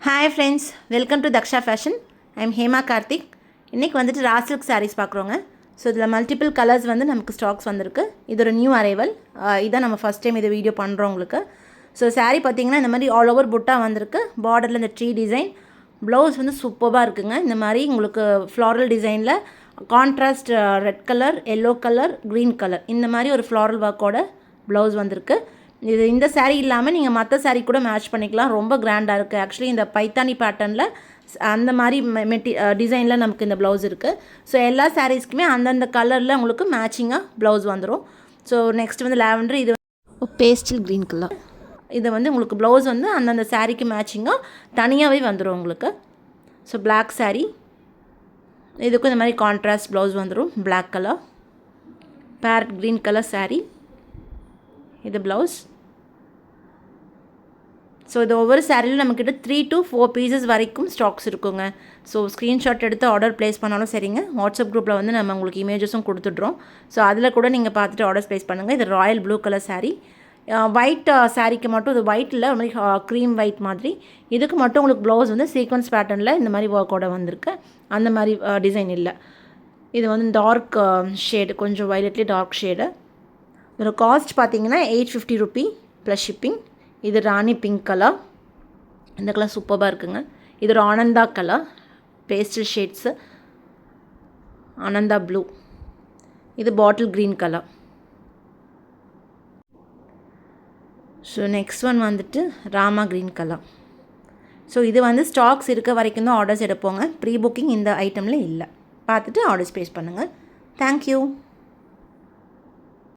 Hi friends, welcome to Daksha Fashion. I am Hema Karthik. இன்னைக்கு வந்துட்டு ரா silk sarees பார்க்குறோங்க. So இதில் multiple colours வந்து நமக்கு ஸ்டாக்ஸ் வந்திருக்கு. இது ஒரு நியூ அரைவல். இதான் நம்ம ஃபஸ்ட் டைம் இது வீடியோ பண்ணுறோம் உங்களுக்கு. ஸோ saree பார்த்தீங்கன்னா இந்த மாதிரி ஆல் ஓவர் புட்டா வந்திருக்கு. பார்டரில் இந்த ட்ரீ டிசைன். ப்ளவுஸ் வந்து சூப்பராக இருக்குங்க. இந்த மாதிரி உங்களுக்கு ஃப்ளாரல் டிசைனில் contrast red colour, yellow colour, green colour இந்த மாதிரி ஒரு ஃப்ளாரல் ஒர்க்கோட ப்ளவுஸ் வந்திருக்கு. இது இந்த சாரீ இல்லாமல் நீங்கள் மற்ற சாரீ கூட மேட்ச் பண்ணிக்கலாம். ரொம்ப கிராண்டாக இருக்குது. ஆக்சுவலி இந்த பைத்தானி பேட்டர்னில் அந்த மாதிரி டிசைனில் நமக்கு இந்த ப்ளவுஸ் இருக்குது. ஸோ எல்லா சாரீஸ்க்குமே அந்தந்த கலரில் உங்களுக்கு மேட்சிங்காக ப்ளவுஸ் வந்துடும். ஸோ நெக்ஸ்ட் வந்து லாவெண்டர், இது பேஸ்டல் க்ரீன் கலர். இது வந்து உங்களுக்கு ப்ளவுஸ் வந்து அந்தந்த சாரீக்கு மேட்சிங்காக தனியாகவே வந்துடும் உங்களுக்கு. ஸோ பிளாக் சாரீ, இதுக்கும் இந்த மாதிரி கான்ட்ராஸ்ட் ப்ளவுஸ் வந்துடும். Black colour, parrot green colour sari, இது ப்ளவுஸ். ஸோ இது ஒவ்வொரு சாரிலும் நம்மக்கிட்ட 3 to 4 பீசஸ் வரைக்கும் ஸ்டாக்ஸ் இருக்குங்க. ஸோ ஸ்க்ரீன்ஷாட் எடுத்து ஆர்டர் ப்ளேஸ் பண்ணாலும் சரிங்க. வாட்ஸ்அப் குரூப்பில் வந்து நம்ம உங்களுக்கு இமேஜஸும் கொடுத்துட்றோம். ஸோ அதில் கூட நீங்கள் பார்த்துட்டு ஆர்டர்ஸ் ப்ளேஸ் பண்ணுங்கள். இது royal blue colour sari. White சாரீக்கு மட்டும் இது ஒயிட்டில் ஒரு மாதிரி க்ரீம் ஒயிட் மாதிரி. இதுக்கு மட்டும் உங்களுக்கு ப்ளவுஸ் வந்து சீக்வன்ஸ் பேட்டர்னில் இந்த மாதிரி ஒர்க்கோட வந்திருக்கு. அந்த மாதிரி டிசைன் இல்லை. இது வந்து டார்க் ஷேடு, கொஞ்சம் வயலட்லி டார்க் ஷேடு. இதோட காஸ்ட் பார்த்தீங்கன்னா 850 ரூபி ப்ளஸ் ஷிப்பிங். இது ராணி பிங்க் கலர். இந்த கலர் சூப்பராக இருக்குங்க. இது ஒரு Ananda colour, pastel shades, Ananda blue. இது bottle green colour. So next one வந்துட்டு ராமா க்ரீன் கலர். ஸோ இது வந்து ஸ்டாக்ஸ் இருக்க வரைக்கும் தான் ஆர்டர்ஸ் எடுப்போங்க. ப்ரீ புக்கிங் இந்த ஐட்டமில் இல்லை. பார்த்துட்டு ஆர்டர்ஸ் ப்ளேஸ் பண்ணுங்கள். தேங்க்யூ.